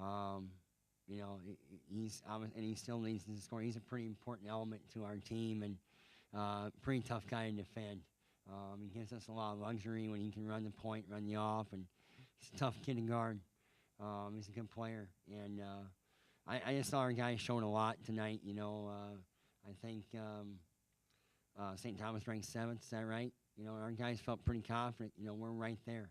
Um, and he still needs to score. He's a pretty important element to our team, and pretty tough guy to defend. He gives us a lot of luxury when he can run the point, run the off, and he's a tough kid to guard. He's a good player, and I just saw our guys showing a lot tonight. I think St. Thomas ranked 7th. Is that right? Our guys felt pretty confident. We're right there.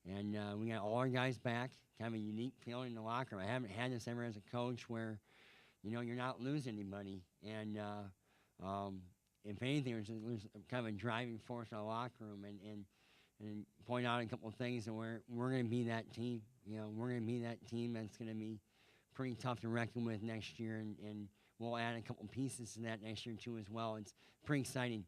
And we got all our guys back. Kind of a unique feeling in the locker room. I haven't had this ever as a coach where, you're not losing anybody. And if anything, there's kind of a driving force in the locker room and point out a couple of things that we're going to be that team. We're going to be that team that's going to be pretty tough to reckon with next year. And we'll add a couple pieces to that next year, too, as well. It's pretty exciting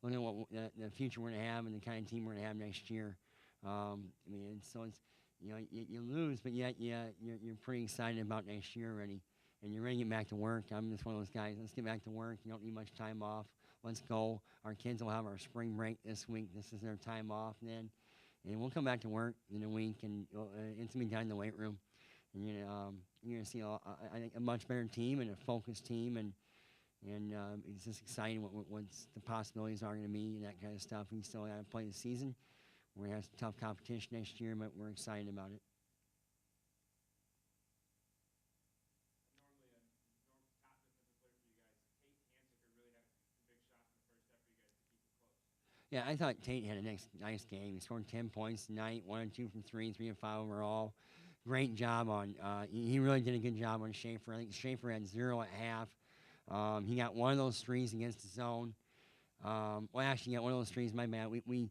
looking at what the future we're going to have and the kind of team we're going to have next year. So it's, you lose, but yet you're pretty excited about next year already, and you're ready to get back to work. I'm just one of those guys. Let's get back to work. You don't need much time off. Let's go. Our kids will have our spring break this week. This is their time off then, and we'll come back to work in a week, and it's gonna be done in the weight room. And you're gonna see I think a much better team and a focused team, and it's just exciting what the possibilities are going to be and that kind of stuff. We still got to play the season. We're going to have some tough competition next year, but we're excited about it. Yeah, I thought Tate had a nice game. He scored 10 points tonight, 1 and 2 from 3, 3 and 5 overall. Great job on. He really did a good job on Schaefer. I think Schaefer had 0 at half. He got one of those threes against the zone. Actually, he got one of those threes. My bad. We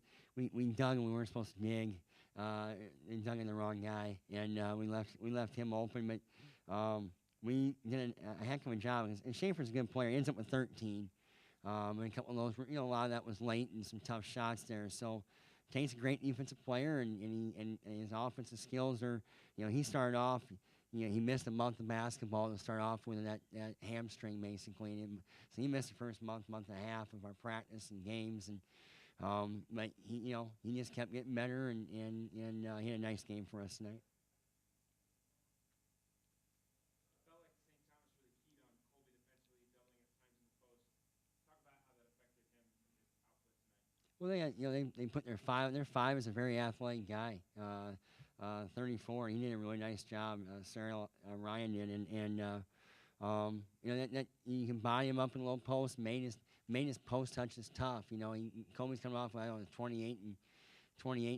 dug and we weren't supposed to dig. And dug in the wrong guy, and we left him open. But we did a heck of a job. And Schaefer's a good player. He ends up with 13. And a couple of those, a lot of that was late and some tough shots there. So Tate's a great defensive player, and his offensive skills are, he started off, he missed a month of basketball to start off with that hamstring basically. So he missed the first month and a half of our practice and games, but he just kept getting better, and he had a nice game for us tonight. Well, they put their 5. Their 5 is a very athletic guy, 34. He did a really nice job. Sarah Ryan did, and that you can body him up in a low post. Made his post touches tough. Kobe's coming off I don't know 28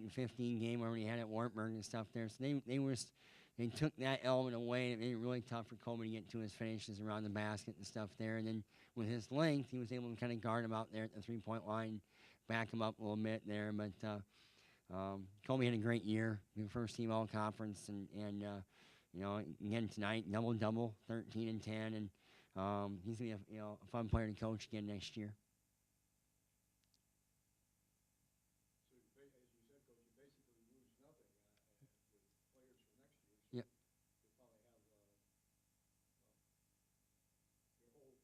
and 15 game where he had at Wartburg and stuff there. So they took that element away. It made it really tough for Kobe to get to his finishes around the basket and stuff there. And then with his length, he was able to kind of guard him out there at the 3-point line. Back him up a little bit there, but Kobe had a great year. First team all conference, and again tonight double, 13 and 10, and he's gonna be a fun player to coach again next year. So as you said, Coach, you basically lose nothing with players for next year. So Yep. you'll probably have your whole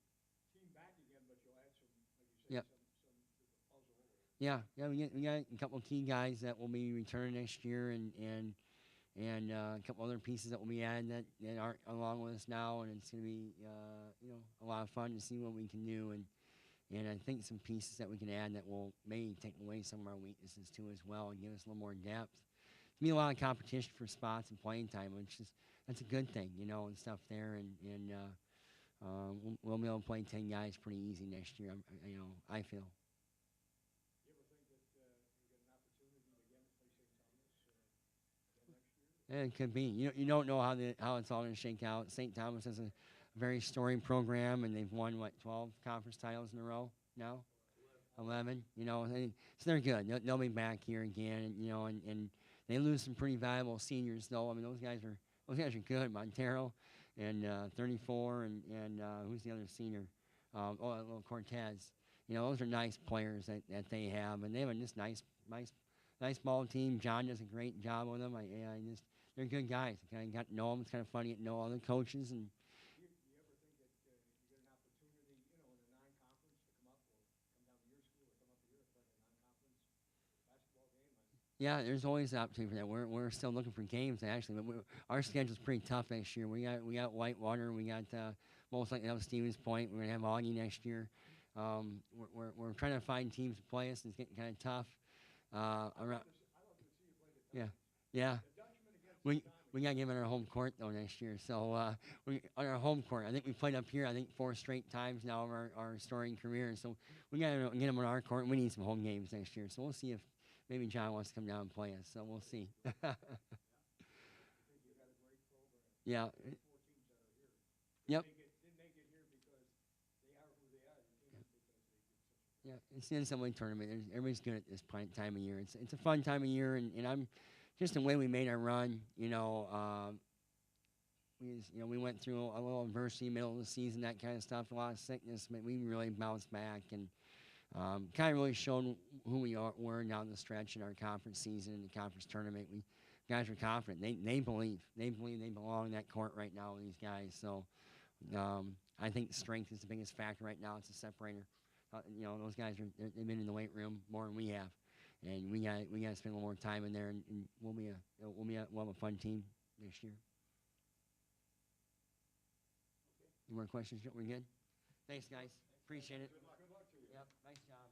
team back again, but you'll add some, like you said, Yep. some to the puzzle. Yeah, we got a couple of key guys that will be returning next year, and a couple other pieces that will be added that aren't along with us now, and it's going to be a lot of fun to see what we can do, and I think some pieces that we can add that will maybe take away some of our weaknesses too as well, and give us a little more depth. There'll be a lot of competition for spots and playing time, that's a good thing, and stuff there, and we'll be able to play 10 guys pretty easy next year. I feel. You ever think that you get an opportunity again to play St. Thomas again next year? Yeah, it could be. You don't know how it's all going to shake out. St. Thomas has a very storied program, and they've won 12 conference titles in a row now. 11. So they're good. They'll be back here again, and they lose some pretty valuable seniors though. I mean, those guys are good. Montero and 34, and who's the other senior? Little Cortez. Those are nice players that they have, and they have a just nice ball team. John does a great job with them. They're good guys. I kind of got to know them. It's kind of funny to know other coaches. And You ever think that you get an opportunity, in a non-conference to come up or come down to your school or come up here and play a non-conference basketball game? Yeah, there's always an opportunity for that. We're still looking for games actually, but our schedule's pretty tough next year. We got Whitewater, we got most likely out Stevens Point. We're gonna have Augie next year. We're trying to find teams to play us. It's getting kind of tough. Around, I'd love to see you play the yeah, Dutchman. yeah. The Dutchman against We the Tommy. we got to give it our home court though next year. So we on our home court. I think we played up here. I think 4 straight times now of our starting career. So we got to get them on our court. We need some home games next year. So we'll see if maybe John wants to come down and play us. So we'll see. I think you got a great program. Yeah. There's 4 teams that are here. Yep. Didn't make it here because they are who they are. They came because they did such a Yeah, it's the NCAA tournament. Everybody's good at this time of year. It's a fun time of year, and I'm just the way we made our run. We went through a little adversity middle of the season, that kind of stuff, a lot of sickness, but we really bounced back and kind of really showed who were down the stretch in our conference season and the conference tournament. Guys were confident. They believe they belong in that court right now with these guys. So I think strength is the biggest factor right now. It's a separator. Those guys they've been in the weight room more than we have, and we got to spend a little more time in there, and we'll have a fun team next year. Any more questions? We're good. Thanks, guys. Appreciate it. Good luck to you. Yep. Nice job.